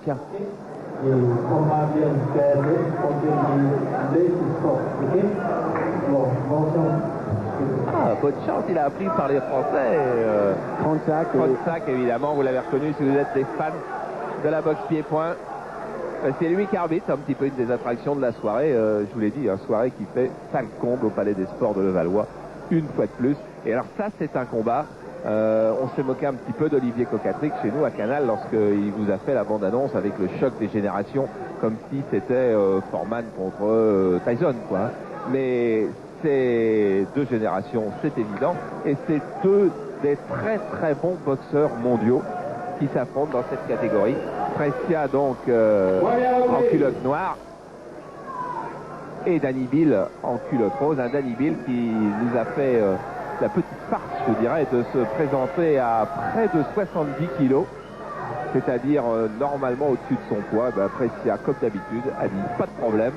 Tiens. Ah, bonne chance, il a appris par les Français. Fronsac, évidemment, vous l'avez reconnu si vous êtes des fans de la boxe pied-point. C'est lui qui arbitre, un petit peu une des attractions de la soirée. Je vous l'ai dit, une soirée qui fait 5 combles au Palais des Sports de Levallois, une fois de plus. Et alors ça, c'est un combat. On s'est moqué un petit peu d'Olivier Cocatrix chez nous à Canal lorsqu'il vous a fait la bande-annonce avec le choc des générations, comme si c'était Foreman contre Tyson, quoi. Mais c'est deux générations, c'est évident, et c'est deux des très très bons boxeurs mondiaux qui s'affrontent dans cette catégorie. Brescia donc en culotte noire et Danny Bill en culotte rose. Un Danny Bill qui nous a fait la petite farce, je dirais, de se présenter à près de 70 kilos, c'est-à-dire normalement au-dessus de son poids. Brescia, comme d'habitude, a dit pas de problème,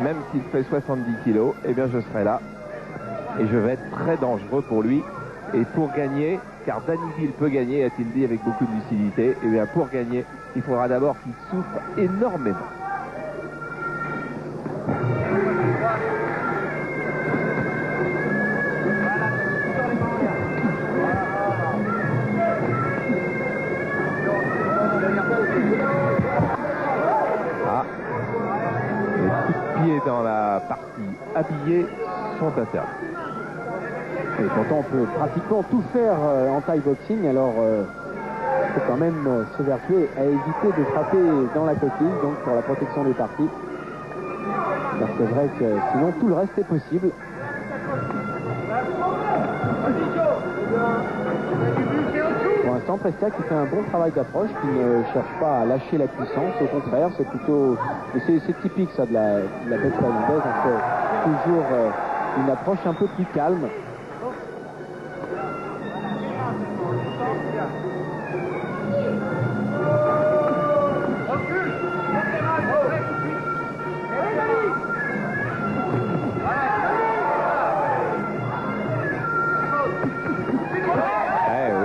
même s'il fait 70 kilos, eh bien je serai là et je vais être très dangereux pour lui. Et pour gagner, car Danny Bill peut gagner, a-t-il dit avec beaucoup de lucidité, et bien pour gagner, il faudra d'abord qu'il souffre énormément. Ah, les coups de pied dans la partie habillée sont interdits. Et pourtant, on peut pratiquement tout faire en Thai boxing, alors il faut quand même s'évertuer à éviter de frapper dans la coquille, donc pour la protection des parties. Car c'est vrai que sinon tout le reste est possible. Pour l'instant, Brescia qui fait un bon travail d'approche, qui ne cherche pas à lâcher la puissance, au contraire, c'est plutôt... C'est typique ça de la boxe thaïlandaise, on fait toujours une approche un peu plus calme.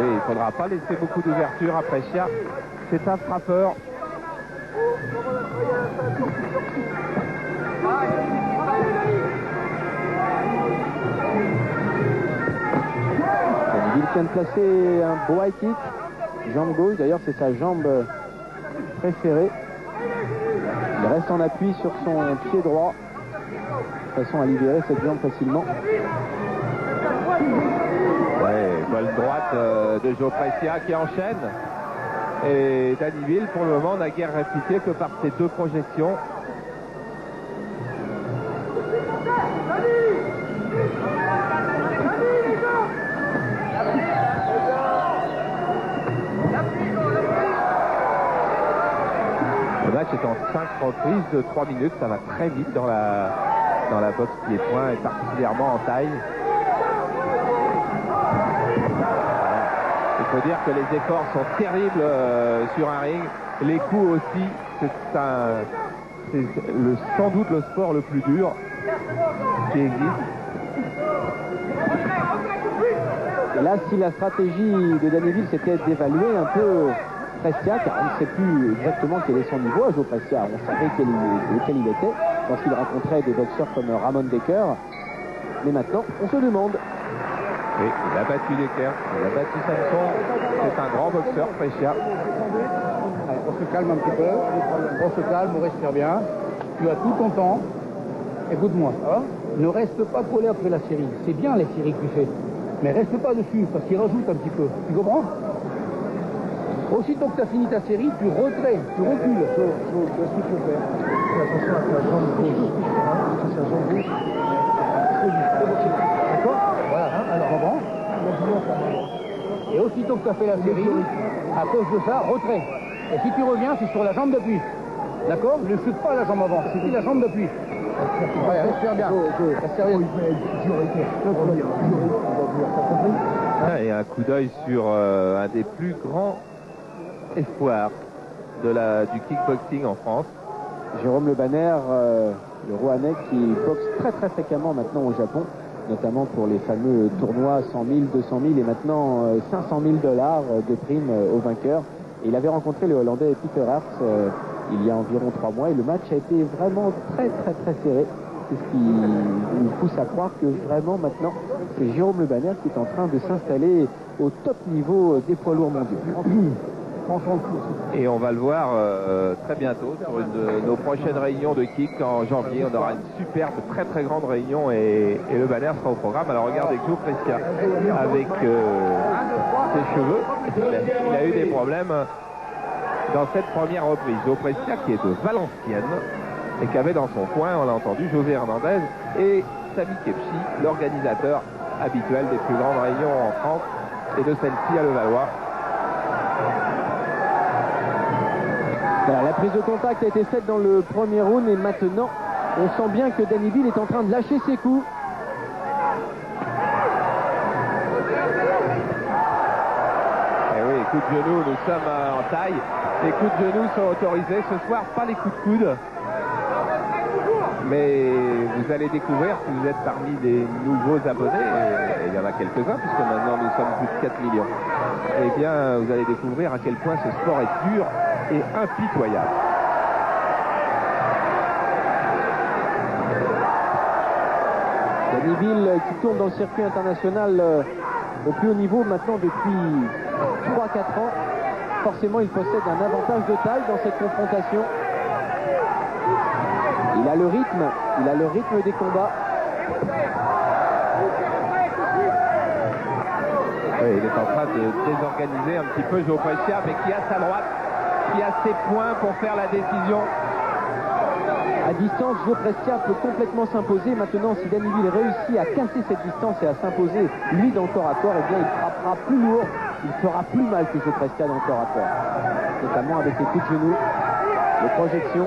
Il ne faudra pas laisser beaucoup d'ouverture à Brescia. C'est un frappeur. Il vient de placer un beau high kick, jambe gauche, d'ailleurs c'est sa jambe préférée. Il reste en appui sur son pied droit, de façon à libérer cette jambe facilement. Ouais, bonne droite de Joe Brescia qui enchaîne. Et Danny Bill, pour le moment, n'a guère répliqué que par ses deux projections. Le match est en 5 reprises de 3 minutes. Ça va très vite dans la boxe pied-point et particulièrement en taille. Il faut dire que les efforts sont terribles sur un ring. Les coups aussi, c'est sans doute le sport le plus dur qui existe. Et là, si la stratégie de Danny Bill c'était d'évaluer un peu Brescia, car on ne sait plus exactement quel est son niveau à Joe Brescia, on savait lequel il était lorsqu'il rencontrait des boxeurs comme Ramon Decker. Mais maintenant, on se demande. Oui, il a battu Decker, il a battu Samson. C'est un grand boxeur, Brescia. Allez, on se calme un petit peu, on se calme, on respire bien. Tu as tout ton temps. Écoute-moi, ne reste pas collé après la série. C'est bien les séries que tu fais, mais reste pas dessus parce qu'il rajoute un petit peu. Tu comprends? Aussitôt que tu as fini ta série, tu recules. Qu'est-ce qu'il faut faire? Attention à ta jambe gauche. C'est sa jambe gauche. D'accord? Voilà, alors comprends? Et aussitôt que tu as fait la série, à cause de ça, retrait. Et si tu reviens, c'est sur la jambe d'appui. D'accord? Ne chute pas la jambe avant, c'est la jambe d'appui. Ouais, respire bien. Respire bien. Et un coup d'œil sur un des plus grands espoirs du kickboxing en France. Jérôme Le Banner, le Rouennais qui boxe très très fréquemment maintenant au Japon, notamment pour les fameux tournois 100 000, 200 000 et maintenant $500 000 de primes aux vainqueurs. Et il avait rencontré le Hollandais Pieter Aerts il y a environ 3 mois et le match a été vraiment très serré. C'est ce qui nous pousse à croire que vraiment maintenant c'est Jérôme Le Banner qui est en train de s'installer au top niveau des poids lourds mondiaux. Et on va le voir très bientôt sur une de nos prochaines réunions de kick en janvier. On aura une superbe, très grande réunion et Le Banner sera au programme. Alors regardez Joe Prestia avec ses cheveux. Il a eu des problèmes dans cette première reprise. Joe Prestia qui est de Valenciennes et qui avait dans son coin, on l'a entendu, José Hernandez et Sami Kepchi, l'organisateur habituel des plus grandes réunions en France et de celle-ci à Levallois. Voilà, la prise de contact a été faite dans le premier round et maintenant on sent bien que Danny Bill est en train de lâcher ses coups. Et oui, coups de genou, nous sommes en taille. Les coups de genou sont autorisés ce soir, pas les coups de coude. Mais vous allez découvrir, si vous êtes parmi des nouveaux abonnés, et il y en a quelques-uns, puisque maintenant nous sommes plus de 4 millions, eh bien vous allez découvrir à quel point ce sport est dur et impitoyable. Danny Bill qui tourne dans le circuit international au plus haut niveau maintenant depuis 3-4 ans. Forcément, il possède un avantage de taille dans cette confrontation. Il a le rythme des combats. Oui, il est en train de désorganiser un petit peu Joe Prestia, mais qui a sa droite, qui a ses points pour faire la décision. À distance, Joe Prestia peut complètement s'imposer. Maintenant, si Danny Bill réussit à casser cette distance et à s'imposer, lui, dans le corps à corps, eh bien, il frappera plus lourd. Il fera plus mal que Joe Prestia dans le corps à corps. Notamment avec les coups de genoux, les projections.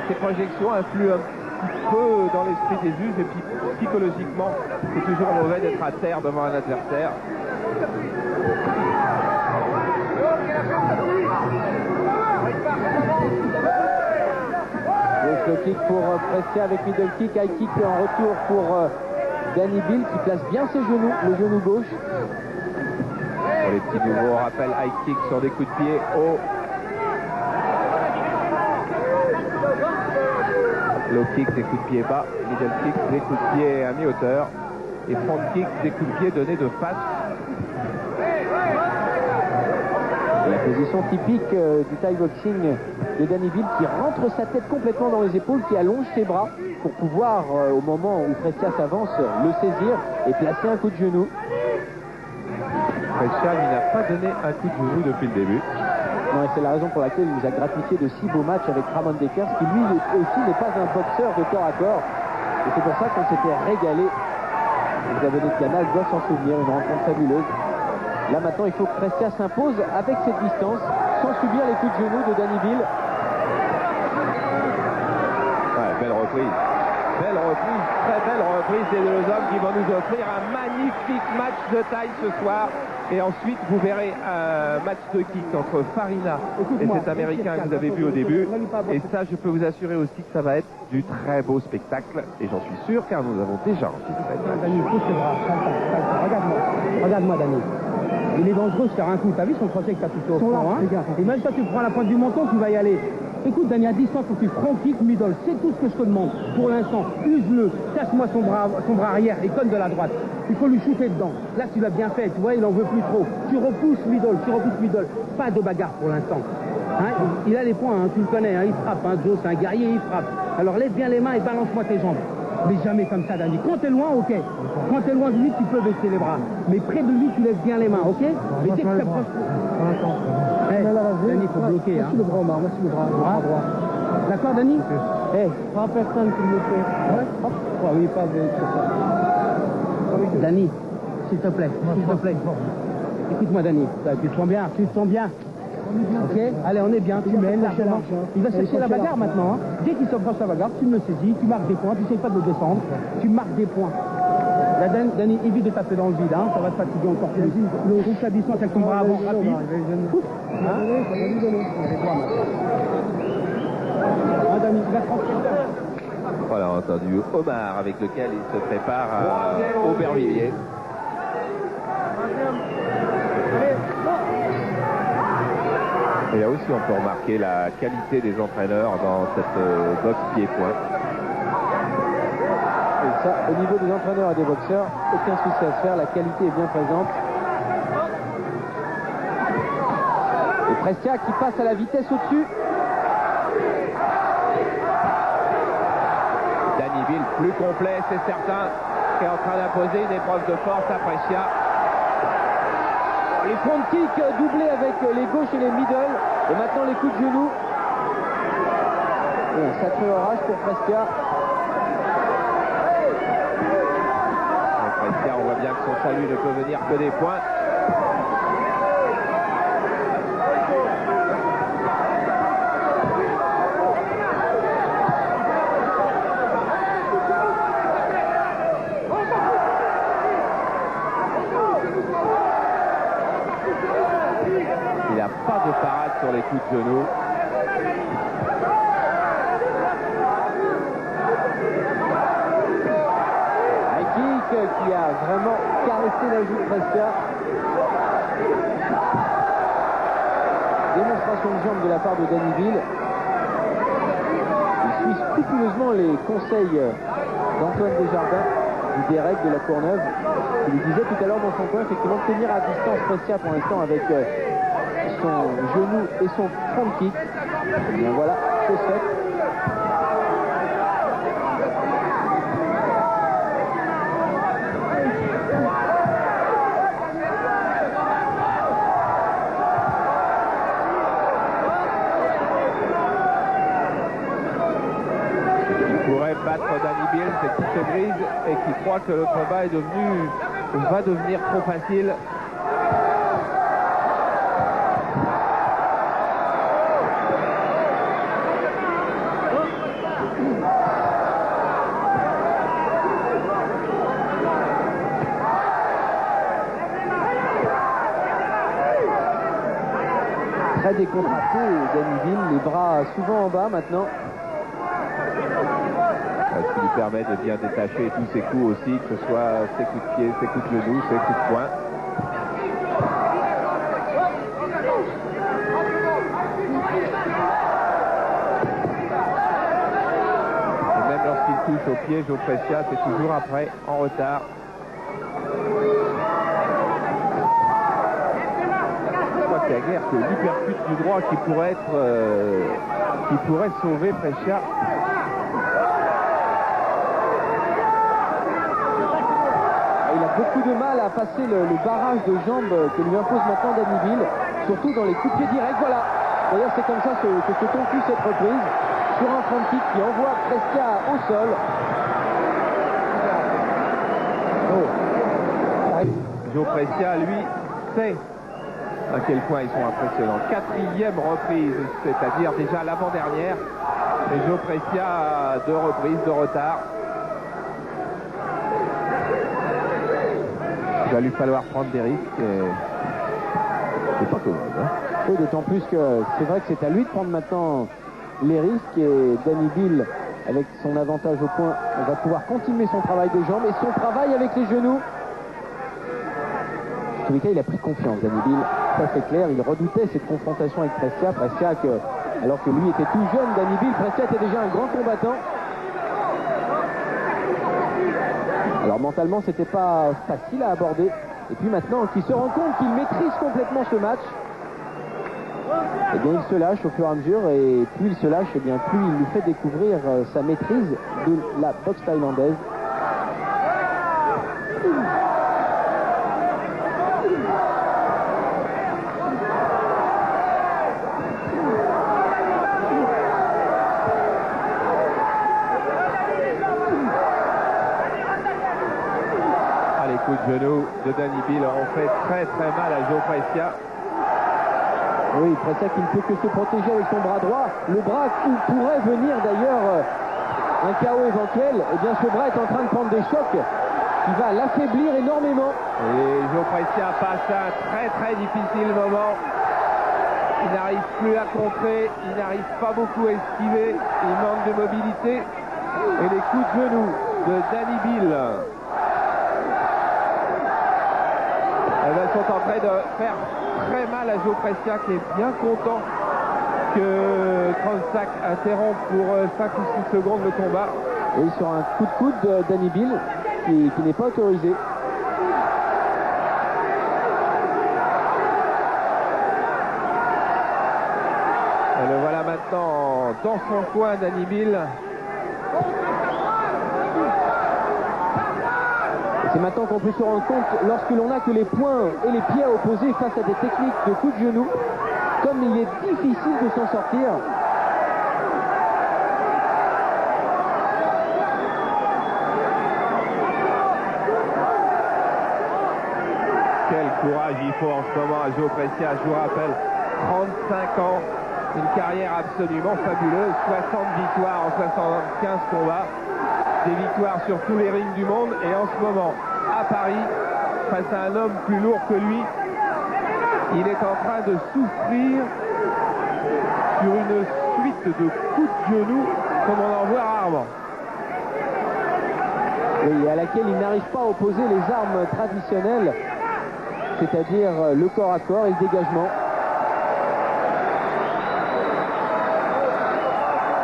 Ces projections influent un petit peu dans l'esprit des juges et puis psychologiquement c'est toujours mauvais d'être à terre devant un adversaire. Le kick pour Prestia avec middle kick, high kick en retour pour Danny Bill qui place bien ses genoux, le genou gauche. Pour les petits nouveaux, on rappelle high kick sur des coups de pied haut. Low kick, des coups de pied bas. Middle kick, des coups de pied à mi-hauteur. Et front kick, des coups de pied donnés de face. La position typique du Thai boxing de Danny Bill qui rentre sa tête complètement dans les épaules, qui allonge ses bras pour pouvoir, au moment où Prestia s'avance, le saisir et placer un coup de genou. Prestia, il n'a pas donné un coup de genou depuis le début. Non, et c'est la raison pour laquelle il nous a gratifié de 6 beaux matchs avec Ramon Dekers, qui lui aussi n'est pas un boxeur de corps à corps. Et c'est pour ça qu'on s'était régalé. Les abonnés de Canal doivent s'en souvenir, une rencontre fabuleuse. Là maintenant, il faut que Prestia s'impose avec cette distance, sans subir les coups de genoux de Danny Bill. Ouais, belle reprise. Belle reprise, très belle reprise des deux hommes qui vont nous offrir un magnifique match de taille ce soir. Et ensuite, vous verrez un match de kick entre Farina et cet Américain que vous avez vu au début. Et ça, je peux vous assurer aussi que ça va être du très beau spectacle. Et j'en suis sûr, car nous avons déjà enregistré. Dani, pousse tes bras. Regarde-moi. Regarde-moi, Dani. Il est dangereux de faire un coup. T'as vu son crochet que t'as touché au front, hein? Et même si tu prends la pointe du menton, tu vas y aller. Écoute, Dani, à distance, faut que tu front kick, middle. C'est tout ce que je te demande. Pour l'instant, use-le. Casse-moi son bras arrière et conne de la droite. Il faut lui shooter dedans. Là, tu l'as bien fait. Tu vois, il en veut plus trop. Tu repousses middle. Pas de bagarre pour l'instant. Hein, il a les points, hein, tu le connais. Hein, il frappe. Hein, Joe, c'est un guerrier, il frappe. Alors, lève bien les mains et balance-moi tes jambes. Mais jamais comme ça, Dani. Quand t'es loin, ok. Quand t'es loin de lui, tu peux baisser les bras. Mais près de lui, tu lèves bien les mains, ok. Mais dès que tu t'approches... Dani, il faut bloquer. Merci le bras, Omar. Merci le bras droit. D'accord, Dani? Pas personne qui me fait. Ouais. Hop. Ouais, oui, pas de... Dani, s'il te plaît. Écoute-moi, Dani. Tu te sens bien. Ok, allez, on est bien, tu mènes largement. Il va chercher la bagarre maintenant. Hein. Dès qu'il s'approche la bagarre, tu me le saisis, tu marques des points, tu n'essayes pas de le descendre, tu marques des points. Là, Danny, évite de taper dans le vide, hein, ça va te fatiguer encore plus. Trouve ta distance avec ton bras avant rapide. Danny, il va tranquille. Voilà, entendu Omar avec lequel il se prépare à Aubervilliers. Et là aussi, on peut remarquer la qualité des entraîneurs dans cette boxe pied-point. Et ça, au niveau des entraîneurs et des boxeurs, aucun souci à se faire, la qualité est bien présente. Et Prestia qui passe à la vitesse au-dessus. Dannyville plus complet, c'est certain, qui est en train d'imposer une épreuve de force à Prestia. Les front kicks doublés avec les gauches et les middle. Et maintenant les coups de genoux. Et un sacré orage pour Prestia. Prestia, on voit bien que son salut ne peut venir que des points. Il n'a pas de parade sur les coups de genoux. High kick qui a vraiment caressé la joue de Prestia. Démonstration de jambes de la part de Dannyville. Il suit scrupuleusement les conseils d'Antoine Desjardins, du Derek de la Courneuve. Il lui disait tout à l'heure dans son coin, effectivement, de tenir à distance Prestia pour l'instant avec son genou et son front kick. Et bien voilà, c'est fait. Qui pourrait battre Dannyville, c'est qui se grise et qui croit que le combat va devenir trop facile. Très décontracté, Dannyville, les bras souvent en bas maintenant. Ce qui lui permet de bien détacher tous ses coups aussi, que ce soit ses coups de pied, ses coups de genoux, ses coups de poing. Et même lorsqu'il touche au pied, Joe Prestia, c'est toujours après, en retard. Je crois qu'il y a guère que l'hypercute du droit qui pourrait sauver Prestia. Il a beaucoup de mal à passer le barrage de jambes que lui impose maintenant Dannyville, surtout dans les coups de pied directs. Voilà. D'ailleurs, c'est comme ça que se conclut cette reprise, sur un front kick qui envoie Prestia au sol. Joe Prestia, lui, sait à quel point ils sont impressionnants. 4e reprise, c'est-à-dire déjà l'avant-dernière. Et Joe Prestia a 2 reprises de retard. Il va lui falloir prendre des risques et c'est pas commode. Hein. Oui, d'autant plus que c'est vrai que c'est à lui de prendre maintenant les risques et Dannyville, avec son avantage au point, va pouvoir continuer son travail de jambes et son travail avec les genoux. En tous les cas, il a pris confiance, Dannyville, ça c'est clair. Il redoutait cette confrontation avec Prestia. Prestia, alors que lui était tout jeune, Dannyville, Prestia était déjà un grand combattant. Alors mentalement, c'était pas facile à aborder. Et puis maintenant, qu'il se rend compte qu'il maîtrise complètement ce match, et bien il se lâche au fur et à mesure. Et plus il se lâche, et bien plus il lui fait découvrir sa maîtrise de la boxe thaïlandaise. De genoux de Dannyville ont fait très mal à Joe Prestia. Oui, Prestia qui ne peut que se protéger avec son bras droit. Le bras où pourrait venir d'ailleurs un KO éventuel. Et bien ce bras est en train de prendre des chocs qui va l'affaiblir énormément. Et Joe Prestia passe un très difficile moment. Il n'arrive plus à contrer, il n'arrive pas beaucoup à esquiver, il manque de mobilité. Et les coups de genou de Danny Bill sont en train de faire très mal à Joe Prestia, qui est bien content que Kranjčák interrompt pour 5 ou 6 secondes le combat. Et sur un coup de coude de Danny Bill qui n'est pas autorisé. Et le voilà maintenant dans son coin, Danny Bill. C'est maintenant qu'on peut se rendre compte, lorsque l'on n'a que les poings et les pieds à opposer face à des techniques de coups de genoux, comme il est difficile de s'en sortir. Quel courage il faut en ce moment à Joe Prestia. Je vous rappelle, 35 ans, une carrière absolument fabuleuse, 60 victoires en 75 combats, des victoires sur tous les rings du monde, et en ce moment, à Paris, face à un homme plus lourd que lui, il est en train de souffrir sur une suite de coups de genoux comme on en voit rarement. Et à laquelle il n'arrive pas à opposer les armes traditionnelles, c'est-à-dire le corps à corps et le dégagement.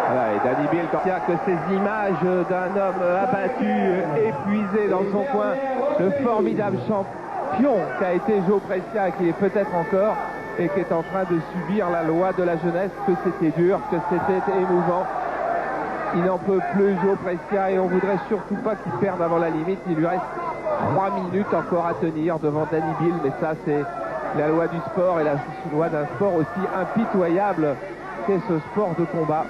Voilà, et Danny Bill, quand il y a que ces images d'un homme abattu, épuisé dans son coin, le formidable champion qu'a été Joe Prestia, qui est peut-être encore, et qui est en train de subir la loi de la jeunesse, que c'était dur, que c'était émouvant. Il n'en peut plus, Joe Prestia, et on voudrait surtout pas qu'il perde avant la limite. Il lui reste 3 minutes encore à tenir devant Danny Bill, mais ça c'est la loi du sport et la loi d'un sport aussi impitoyable qu'est ce sport de combat.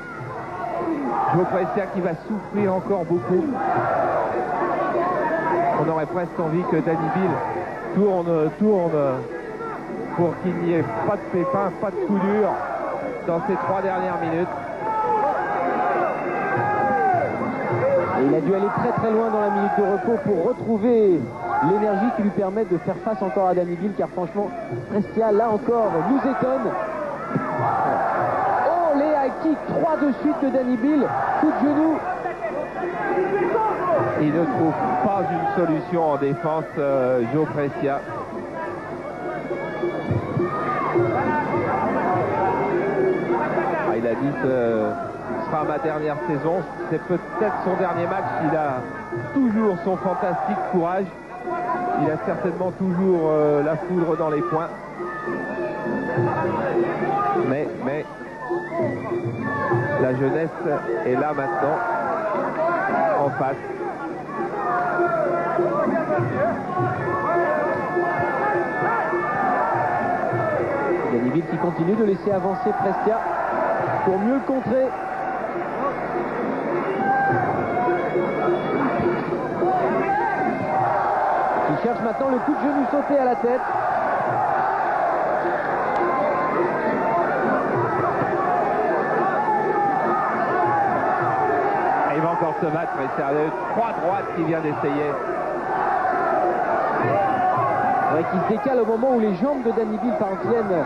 Joe Prestia qui va souffrir encore beaucoup. On aurait presque envie que Danny Bill tourne pour qu'il n'y ait pas de pépins, pas de coup dur dans ces 3 dernières minutes. Et il a dû aller très loin dans la minute de repos pour retrouver l'énergie qui lui permet de faire face encore à Danny Bill, car franchement, Prestia, là encore, nous étonne. Oh, les high kicks, 3 de suite de Danny Bill, coup de genou. Il ne trouve pas une solution en défense, Joe Prestia. Il a dit ce sera ma dernière saison, c'est peut-être son dernier match. Il a toujours son fantastique courage, il a certainement toujours la foudre dans les poings, mais la jeunesse est là maintenant en face. Danny Bill qui continue de laisser avancer Prestia pour mieux le contrer. Il cherche maintenant le coup de genou sauté à la tête. Et il va encore se battre, mais sérieux, 3 droites qu'il vient d'essayer. C'est vrai qu'il se décale au moment où les jambes de Danny Bill parviennent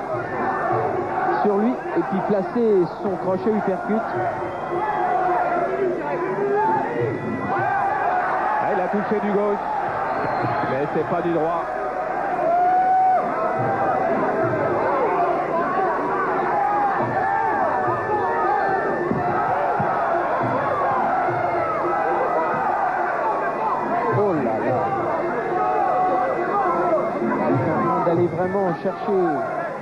sur lui et puis placer son crochet uppercut. Il a touché du gauche, mais c'est pas du droit. Oh là là. Il est en train d'aller vraiment chercher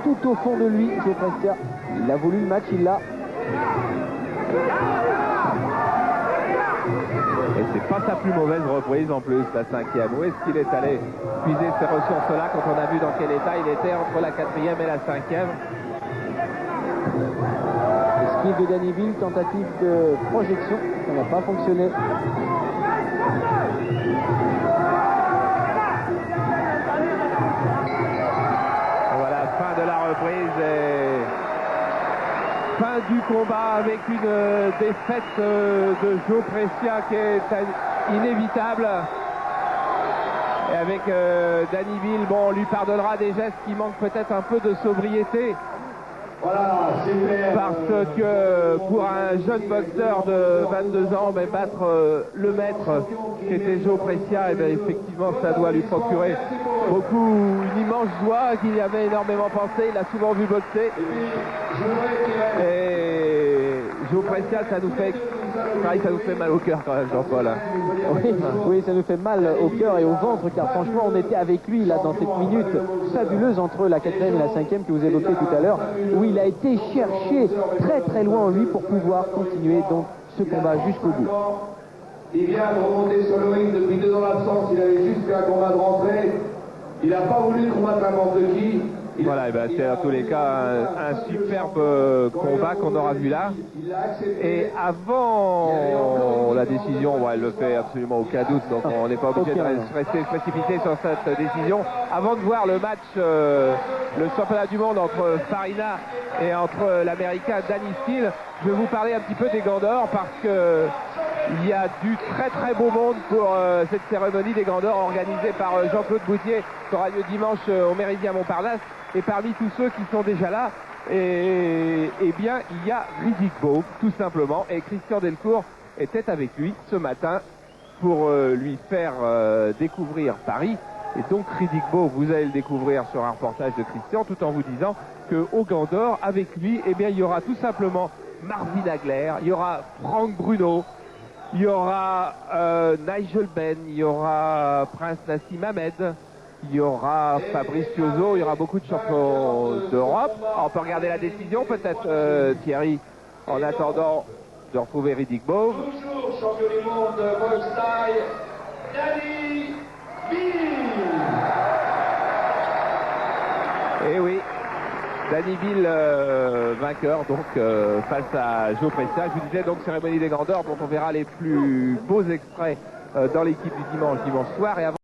tout au fond de lui, Joe Prestia. Il a voulu le match, il l'a. Et c'est pas sa plus mauvaise reprise en plus, la 5e. Où est-ce qu'il est allé puiser ces ressources-là quand on a vu dans quel état il était entre la 4e et la 5e? Esquive de Danny Bill, tentative de projection, ça n'a pas fonctionné. Voilà, fin de la reprise et fin du combat avec une défaite de Joe Prestia qui est inévitable. avec Danny Bill, bon, on lui pardonnera des gestes qui manquent peut-être un peu de sobriété. Voilà, parce que pour un jeune boxeur de 22 ans, ben, battre le maître qui était Joe Precia, et ben, effectivement ça doit lui procurer une immense joie, qu'il y avait énormément pensé, il a souvent vu boxer. Et Joe Precia, ça nous fait mal au cœur quand même, Jean-Paul. Oui, ça nous fait mal au cœur et au ventre, car franchement on était avec lui là dans cette minute fabuleuse entre la 4e et la 5e que vous évoquiez tout à l'heure, où il a été cherché très très loin en lui pour pouvoir continuer donc ce combat jusqu'au bout. Il vient de remonter sur le ring depuis 2 ans d'absence, il avait juste fait un combat de rentrée, il n'a pas voulu combattre n'importe qui. Voilà, et ben c'est en tous les cas un superbe combat qu'on aura vu là. Et avant la décision, bon, elle le fait absolument aucun doute, donc on n'est pas obligé de rester précipité sur cette décision. Avant de voir le match, le championnat du monde entre Farina et entre l'américain Danny Steele, je vais vous parler un petit peu des Gants d'Or parce que il y a du très très beau monde pour cette cérémonie des Gants d'Or organisée par Jean-Claude Boutier, qui aura lieu dimanche au Méridien Montparnasse. Et parmi tous ceux qui sont déjà là, eh bien, il y a Riddick Bowe, tout simplement. Et Christian Delcourt était avec lui ce matin pour lui faire découvrir Paris. Et donc Riddick Bowe, vous allez le découvrir sur un reportage de Christian, tout en vous disant qu'au Gants d'Or, avec lui, eh bien, il y aura tout simplement Marvin Hagler, il y aura Franck Bruno, il y aura Nigel Benn, il y aura Prince Nassim Hamed, il y aura Fabrice Tiozzo, il y aura beaucoup de champions d'Europe. On peut regarder la décision peut-être, Thierry, en attendant de retrouver Riddick Bowe. Toujours champion du monde de boxe thaï, Danny Bill. Et oui, Danny Bill vainqueur donc face à Joe Precia. Je vous disais donc cérémonie des Gants d'Or dont on verra les plus beaux extraits dans l'équipe du dimanche soir. Et avant